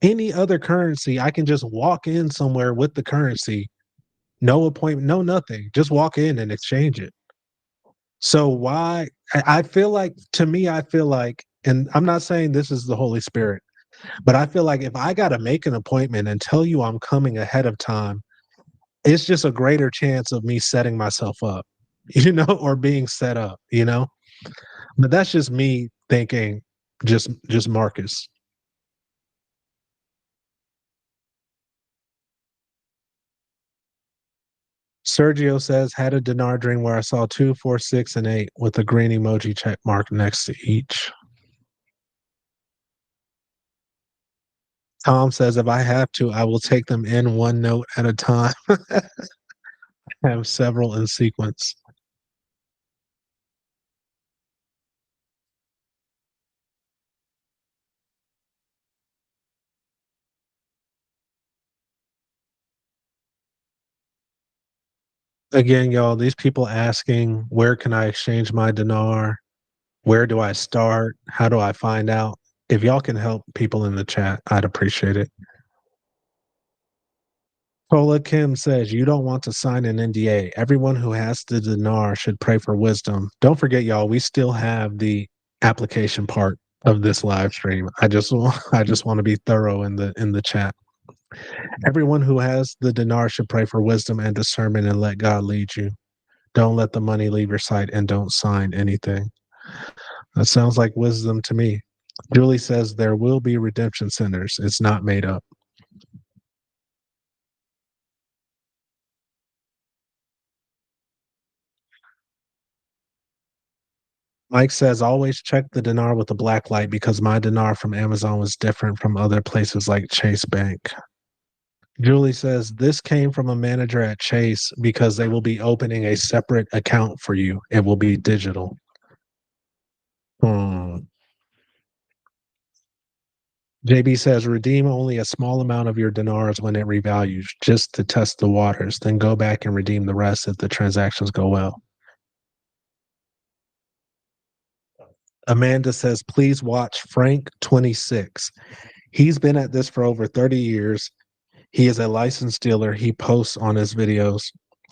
any other currency, I can just walk in somewhere with the currency, no appointment, no nothing, just walk in and exchange it. So why? I feel like, to me, I feel like, and I'm not saying this is the Holy Spirit, but I feel like if I got to make an appointment and tell you I'm coming ahead of time, it's just a greater chance of me setting myself up, or being set up. But that's just me thinking, just Marcus. Sergio says, had a dinar dream where I saw 2, 4, 6, and 8 with a green emoji check mark next to each. Tom says, if I have to, I will take them in one note at a time. Have several in sequence. Again, y'all, these people asking, where can I exchange my dinar? Where do I start? How do I find out? If y'all can help people in the chat, I'd appreciate it. Tola Kim says, you don't want to sign an NDA. Everyone who has the dinar should pray for wisdom. Don't forget, y'all, we still have the application part of this live stream. I just want to be thorough in the chat. Everyone who has the dinar should pray for wisdom and discernment and let God lead you. Don't let the money leave your sight and don't sign anything. That sounds like wisdom to me. Julie says there will be redemption centers. It's not made up. Mike says always check the dinar with the black light because my dinar from Amazon was different from other places like Chase Bank. Julie says this came from a manager at Chase because they will be opening a separate account for you. It will be digital. Hmm. JB says redeem only a small amount of your dinars when it revalues just to test the waters. Then go back and redeem the rest if the transactions go well. Amanda says, please watch Frank 26. He's been at this for over 30 years. He is a licensed dealer. He posts on his videos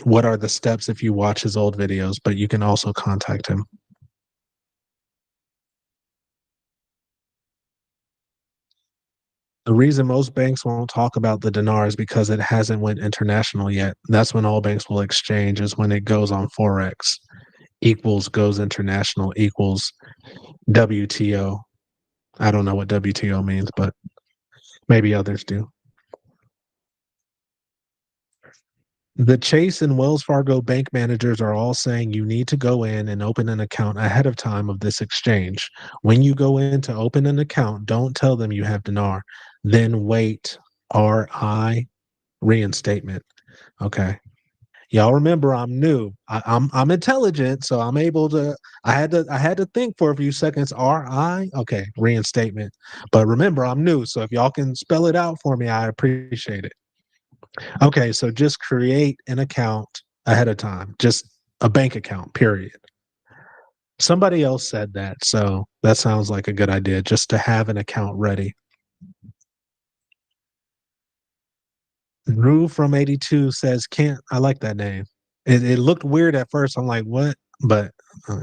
what are the steps if you watch his old videos, but you can also contact him. The reason most banks won't talk about the dinar is because it hasn't went international yet. That's when all banks will exchange, is when it goes on Forex. Equals goes international equals WTO. I don't know what WTO means, but maybe others do. The Chase and Wells Fargo bank managers are all saying you need to go in and open an account ahead of time of this exchange. When you go in to open an account, don't tell them you have dinar. Then wait RI reinstatement. Okay. Y'all remember I'm new. I'm intelligent, so I'm able to. I had to think for a few seconds. RI. Okay, reinstatement. But remember, I'm new, so if y'all can spell it out for me, I appreciate it. Okay, so just create an account ahead of time, just a bank account, period. Somebody else said that, so that sounds like a good idea, just to have an account ready. Drew from 82 says, "Can't." I like that name. It looked weird at first. I'm like, what? But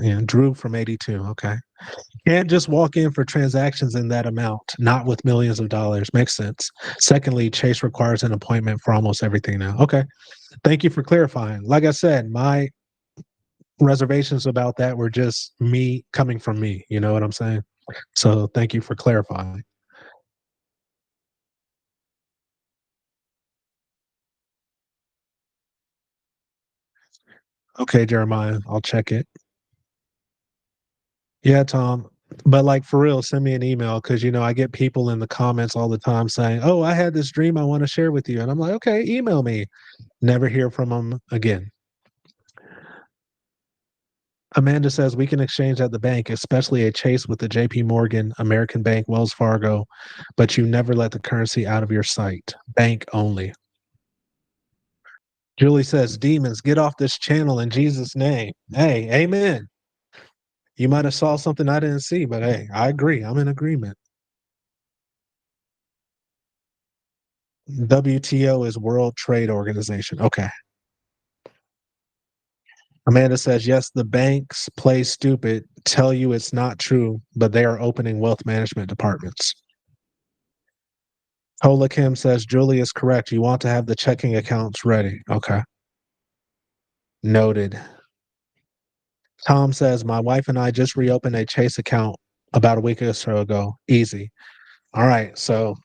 yeah, Drew from 82. Okay. Can't just walk in for transactions in that amount, not with millions of dollars. Makes sense. Secondly, Chase requires an appointment for almost everything now. Okay. Thank you for clarifying. Like I said, my reservations about that were just me coming from me. You know what I'm saying? So thank you for clarifying. Okay, Jeremiah, I'll check it. Yeah, Tom. But like for real, send me an email because I get people in the comments all the time saying, "Oh, I had this dream I want to share with you," and I'm like, "Okay, email me." Never hear from them again. Amanda says we can exchange at the bank, especially a Chase with the JP Morgan, American Bank, Wells Fargo, but you never let the currency out of your sight. Bank only. Julie says, "Demons, get off this channel in Jesus' name." Hey, amen. You might have saw something I didn't see, but hey, I agree. I'm in agreement. WTO is World Trade Organization. Okay. Amanda says, yes, the banks play stupid, tell you it's not true, but they are opening wealth management departments. Hola Kim says, Julie is correct. You want to have the checking accounts ready. Okay. Noted. Tom says, my wife and I just reopened a Chase account about a week or so ago. Easy. All right. So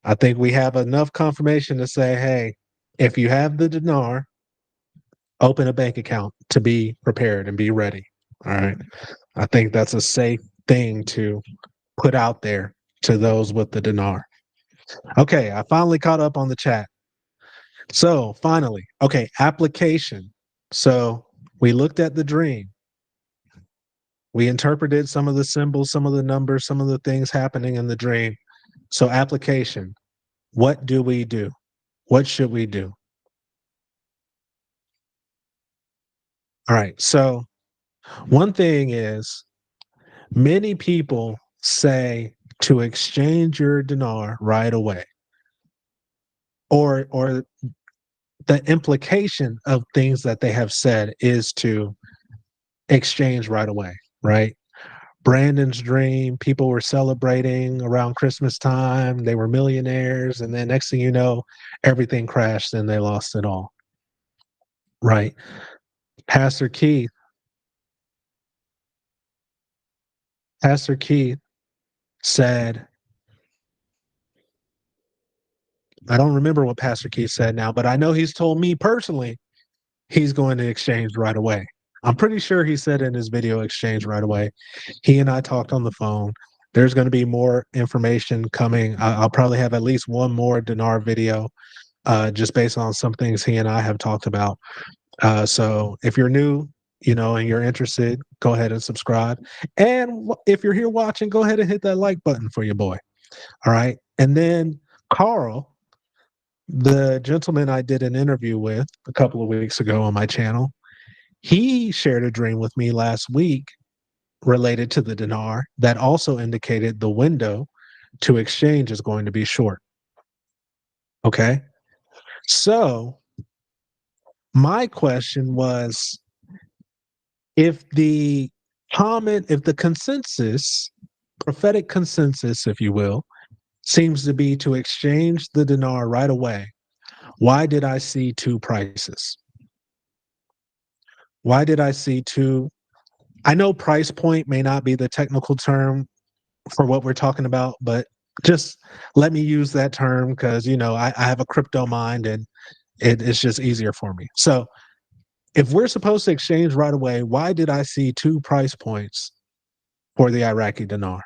I think we have enough confirmation to say, hey, if you have the dinar, open a bank account to be prepared and be ready. All right. I think that's a safe thing to put out there to those with the dinar. Okay, I finally caught up on the chat. So finally, okay, application. So we looked at the dream. We interpreted some of the symbols, some of the numbers, some of the things happening in the dream. So application. What do we do? What should we do? All right. So one thing is many people say to exchange your dinar right away. Or the implication of things that they have said is to exchange right away, right? Brandon's dream, people were celebrating around Christmas time, they were millionaires, and then next thing you know, everything crashed and they lost it all, right? Pastor Keith, Pastor Keith said, I don't remember what Pastor Keith said now, but I know he's told me personally he's going to exchange right away. I'm pretty sure he said in his video exchange right away. He and I talked on the phone. There's going to be more information coming. I'll probably have at least one more Dinar video just based on some things he and I have talked about. So if you're new, and you're interested, go ahead and subscribe. And if you're here watching, go ahead and hit that like button for your boy. All right. And then Carl, the gentleman I did an interview with a couple of weeks ago on my channel, he shared a dream with me last week related to the dinar that also indicated the window to exchange is going to be short. Okay. So my question was if the consensus, prophetic consensus, if you will, seems to be to exchange the dinar right away, why did I see two prices? Why did I see two? I know price point may not be the technical term for what we're talking about, but just let me use that term because I have a crypto mind and it's just easier for me. So if we're supposed to exchange right away, why did I see two price points for the Iraqi dinar?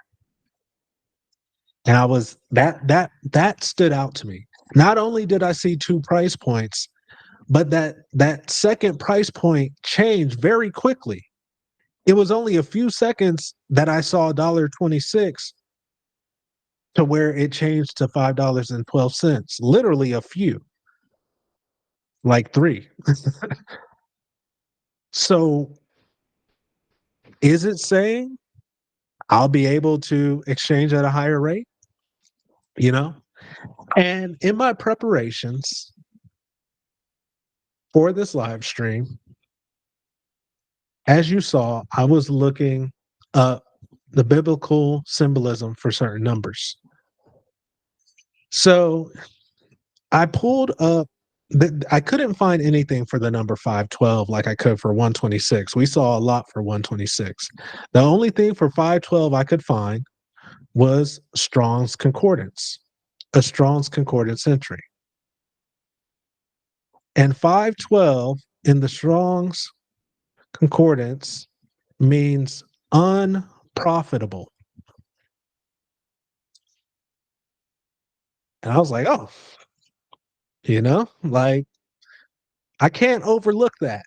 And I was that stood out to me. Not only did I see two price points, but that second price point changed very quickly. It was only a few seconds that I saw $1.26 to where it changed to $5.12. Literally a few, like three. So Is it saying I'll be able to exchange at a higher rate? You know? And in my preparations for this live stream, as you saw, I was looking up the biblical symbolism for certain numbers. So I pulled up, I couldn't find anything for the number 512 like I could for 126. We saw a lot for 126. The only thing for 512 I could find was Strong's Concordance, a Strong's Concordance entry. And 512 in the Strong's Concordance means unprofitable. And I was like, oh, like I can't overlook that.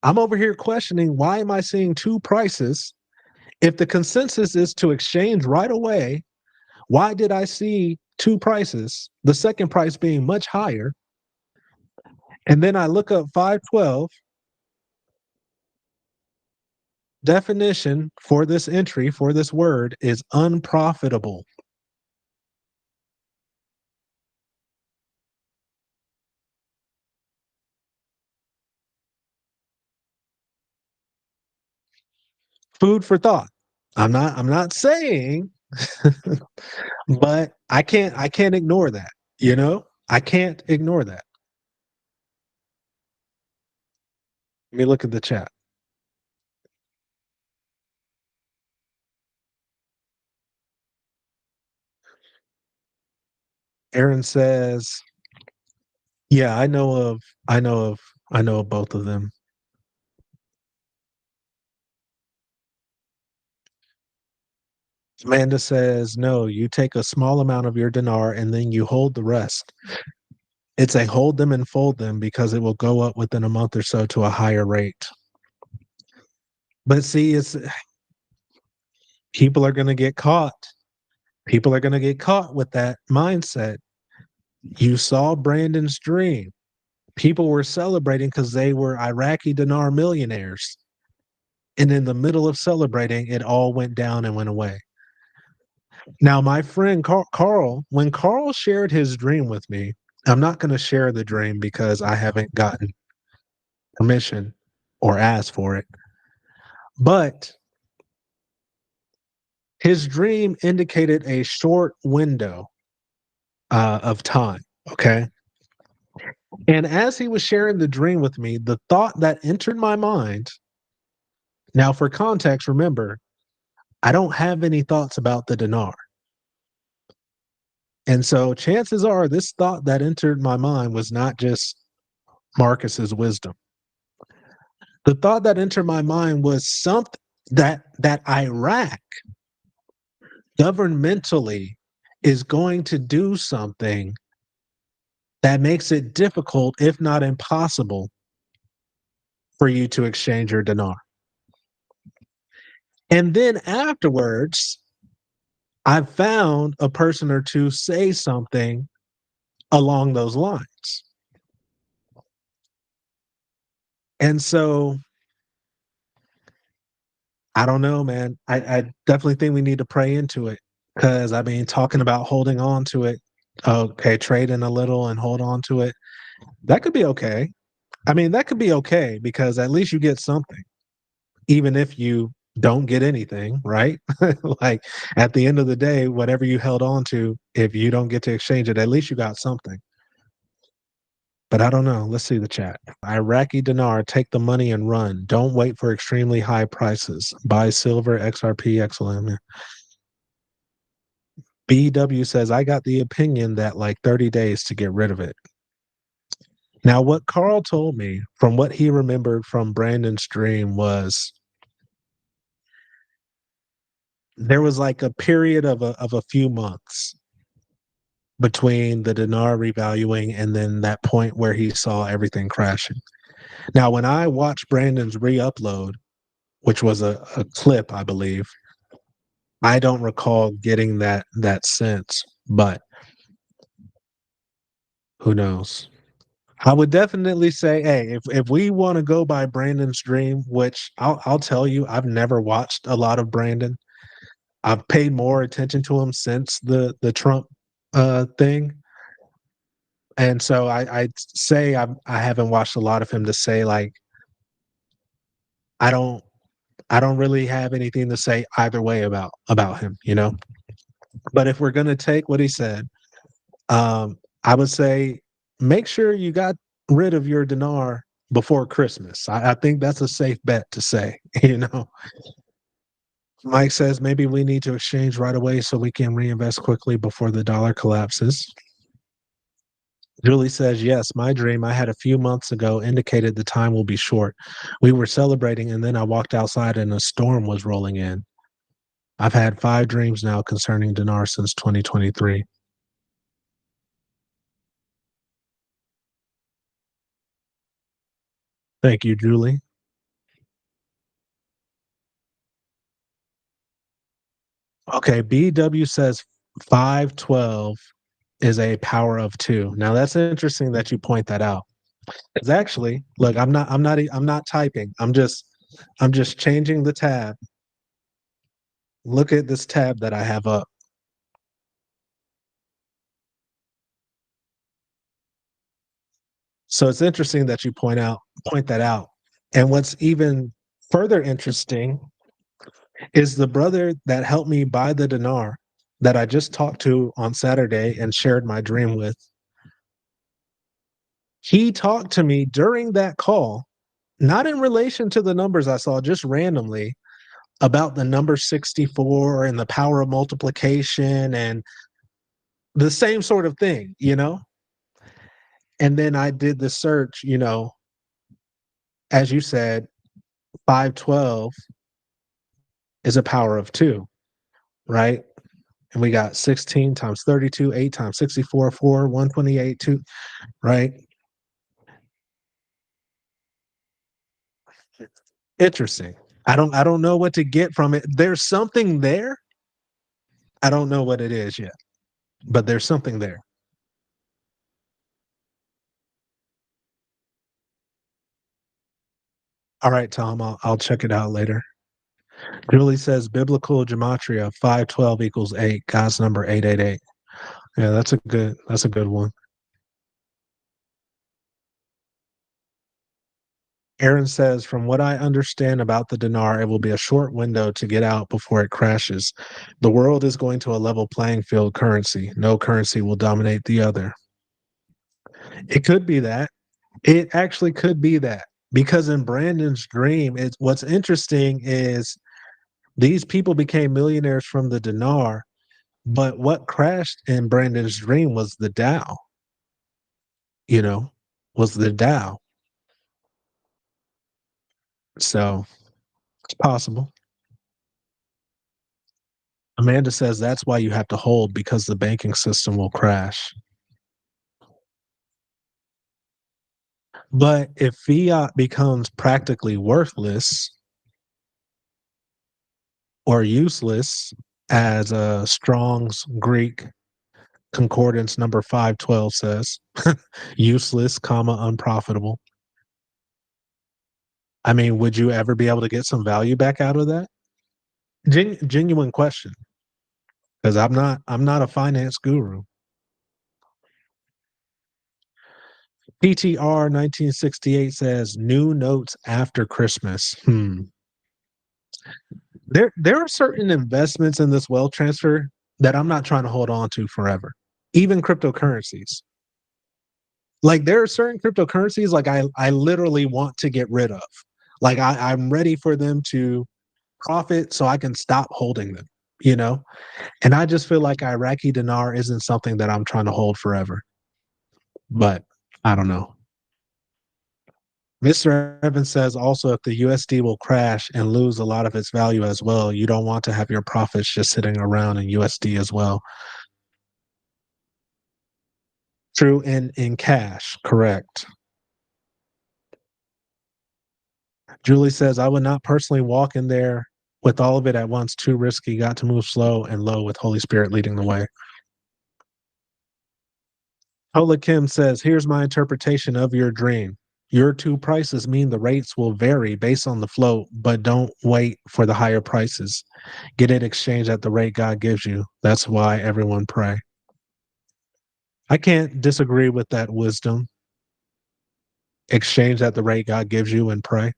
I'm over here questioning, why am I seeing two prices? If the consensus is to exchange right away, why did I see two prices, the second price being much higher? And then I look up 512, definition for this entry, for this word is unprofitable. Food for thought. I'm not saying, but I can't ignore that, I can't ignore that. Let me look at the chat. Aaron says, yeah, I know of both of them. Amanda says, no, you take a small amount of your dinar and then you hold the rest. It's a hold them and fold them because it will go up within a month or so to a higher rate. But see, people are going to get caught. People are going to get caught with that mindset. You saw Brandon's dream. People were celebrating because they were Iraqi dinar millionaires. And in the middle of celebrating, it all went down and went away. Now, my friend Carl, when Carl shared his dream with me, I'm not going to share the dream because I haven't gotten permission or asked for it. But his dream indicated a short window of time. Okay. And as he was sharing the dream with me, the thought that entered my mind. Now, for context, remember, I don't have any thoughts about the dinar. And so chances are this thought that entered my mind was not just Marcus's wisdom. The thought that entered my mind was something that Iraq governmentally is going to do something that makes it difficult, if not impossible, for you to exchange your dinar. And then afterwards, I found a person or two say something along those lines. And so I don't know, man. I definitely think we need to pray into it because I mean, talking about holding on to it, okay, trade in a little and hold on to it, that could be okay. I mean, that could be okay because at least you get something, even if you don't get anything, right? Like at the end of the day, whatever you held on to, if you don't get to exchange it, at least you got something. But I don't know. Let's see the chat. Iraqi dinar, take the money and run. Don't wait for extremely high prices. Buy silver, XRP, XLM. BW says, I got the opinion that like 30 days to get rid of it. Now, what Carl told me from what he remembered from Brandon's dream was there was like a period of a few months between the dinar revaluing and then that point where he saw everything crashing. Now, when I watched Brandon's re-upload, which was a clip, I believe, I don't recall getting that sense, but who knows? I would definitely say, hey, if we want to go by Brandon's dream, which I'll tell you, I've never watched a lot of Brandon. I've paid more attention to him since the Trump thing. And so I'd say I haven't watched a lot of him to say like I don't I don't really have anything to say either way about him, you know. But if we're gonna take what he said, I would say make sure you got rid of your dinar before Christmas. I think that's a safe bet to say, you know. Mike says maybe we need to exchange right away so we can reinvest quickly before the dollar collapses. Julie says, yes, my dream I had a few months ago indicated the time will be short. We were celebrating, and then I walked outside and a storm was rolling in. I've had 5 dreams now concerning dinar since 2023. Thank you, Julie. Okay, BW says 512 is a power of 2. Now that's interesting that you point that out. It's actually, look, I'm not typing. I'm just changing the tab. Look at this tab that I have up. So it's interesting that you point that out. And what's even further interesting is the brother that helped me buy the dinar that I just talked to on Saturday and shared my dream with. He talked to me during that call, not in relation to the numbers I saw, just randomly about the number 64 and the power of multiplication and the same sort of thing, you know? And then I did the search, you know, as you said, 512 is a power of 2, right? And we got 16 times 32, 8 times 64, 4, 128, 2, right? Interesting. I don't know what to get from it. There's something there. I don't know what it is yet, but there's something there. All right, Tom, I'll check it out later. Julie says biblical gematria 512 equals 8, God's number 888. Yeah, that's a good one. Aaron says, from what I understand about the dinar, it will be a short window to get out before it crashes. The world is going to a level playing field currency. No currency will dominate the other. It could be that. It actually could be that. Because in Brandon's dream, it's what's interesting is these people became millionaires from the dinar, but what crashed in Brandon's dream was the Dow, you know, was the Dow. So it's possible. Amanda says that's why you have to hold because the banking system will crash. But if fiat becomes practically worthless or useless, as Strong's Greek concordance number 512 says, useless, comma, unprofitable. I mean, would you ever be able to get some value back out of that? Genuine question, because I'm not a finance guru. PTR 1968 says new notes after Christmas. There are certain investments in this wealth transfer that I'm not trying to hold on to forever. Even cryptocurrencies. Like there are certain cryptocurrencies like I literally want to get rid of. Like I'm ready for them to profit so I can stop holding them, you know? And I just feel like Iraqi dinar isn't something that I'm trying to hold forever. But I don't know. Mr. Evans says also if the USD will crash and lose a lot of its value as well, you don't want to have your profits just sitting around in USD as well. True in cash, correct. Julie says I would not personally walk in there with all of it at once, too risky. Got to move slow and low with Holy Spirit leading the way. Tola Kim says, here's my interpretation of your dream. Your two prices mean the rates will vary based on the float, but don't wait for the higher prices. Get it exchanged at the rate God gives you. That's why everyone pray. I can't disagree with that wisdom. Exchange at the rate God gives you and pray.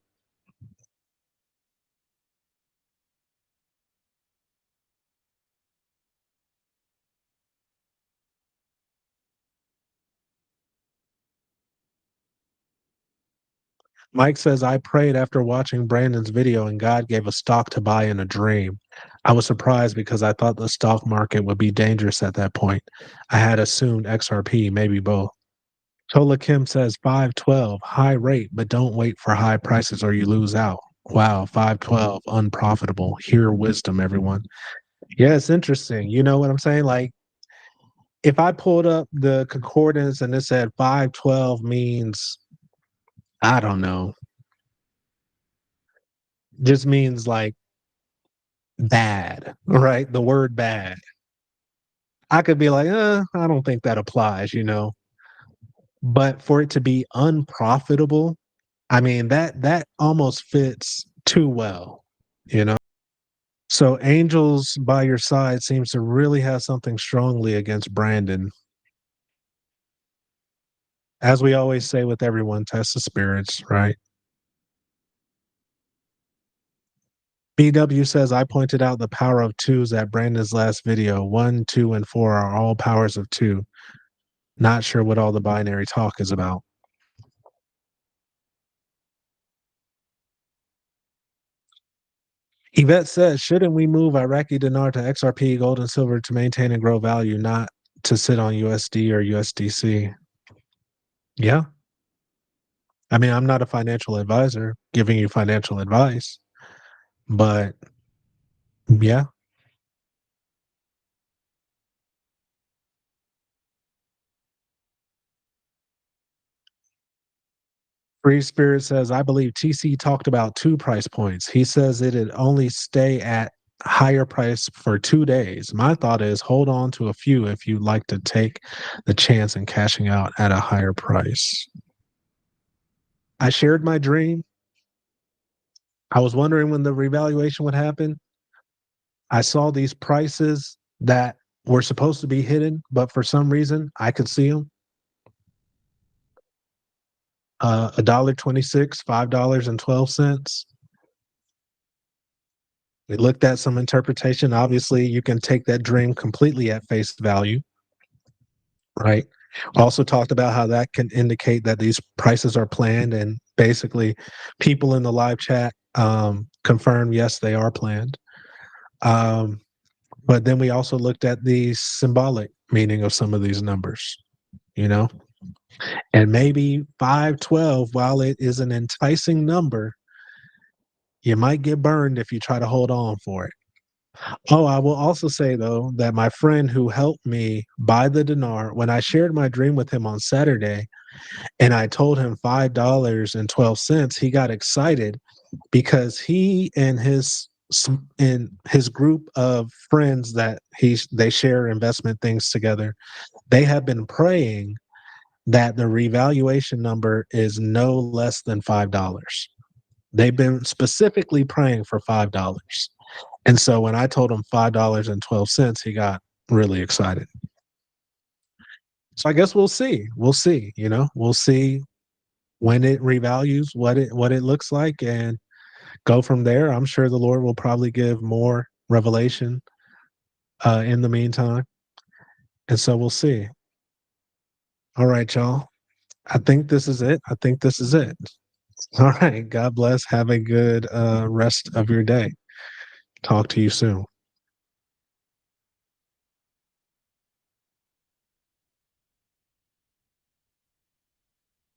Mike says, I prayed after watching Brandon's video and God gave a stock to buy in a dream. I was surprised because I thought the stock market would be dangerous at that point. I had assumed XRP, maybe both. Tola Kim says 512, high rate, but don't wait for high prices or you lose out. Wow, 512, unprofitable. Hear wisdom, everyone. Yeah, it's interesting. You know what I'm saying? Like, if I pulled up the concordance and it said 512 means, I don't know, just means like bad, right? The word bad. I could be like, I don't think that applies, you know. But for it to be unprofitable, I mean that almost fits too well, you know. So Angels by your side seems to really have something strongly against Brandon. As we always say with everyone, test the spirits, right? BW says, I pointed out the power of twos at Brandon's last video. 1, 2, and 4 are all powers of two. Not sure what all the binary talk is about. Yvette says, shouldn't we move Iraqi dinar to XRP, gold, and silver to maintain and grow value, not to sit on USD or USDC? Yeah. I mean, I'm not a financial advisor giving you financial advice, but yeah. Free Spirit says, I believe TC talked about two price points. He says it'd only stay at higher price for 2 days. My thought is hold on to a few if you'd like to take the chance in cashing out at a higher price. I shared my dream. I was wondering when the revaluation would happen. I saw these prices that were supposed to be hidden, but for some reason I could see them. $1.26, $5.12. We looked at some interpretation. Obviously, you can take that dream completely at face value, right? Also talked about how that can indicate that these prices are planned, and basically, people in the live chat confirm yes, they are planned. But then we also looked at the symbolic meaning of some of these numbers, you know, and maybe 512, while it is an enticing number, you might get burned if you try to hold on for it. Oh, I will also say, though, that my friend who helped me buy the dinar, when I shared my dream with him on Saturday and I told him $5.12, he got excited because he and his group of friends that they share investment things together, they have been praying that the revaluation number is no less than $5. They've been specifically praying for $5. And so when I told him $5.12, he got really excited. So I guess we'll see. We'll see, you know, we'll see when it revalues what it looks like and go from there. I'm sure the Lord will probably give more revelation in the meantime. And so we'll see. All right, y'all. I think this is it. I think this is it. All right. God bless. Have a good rest of your day. Talk to you soon.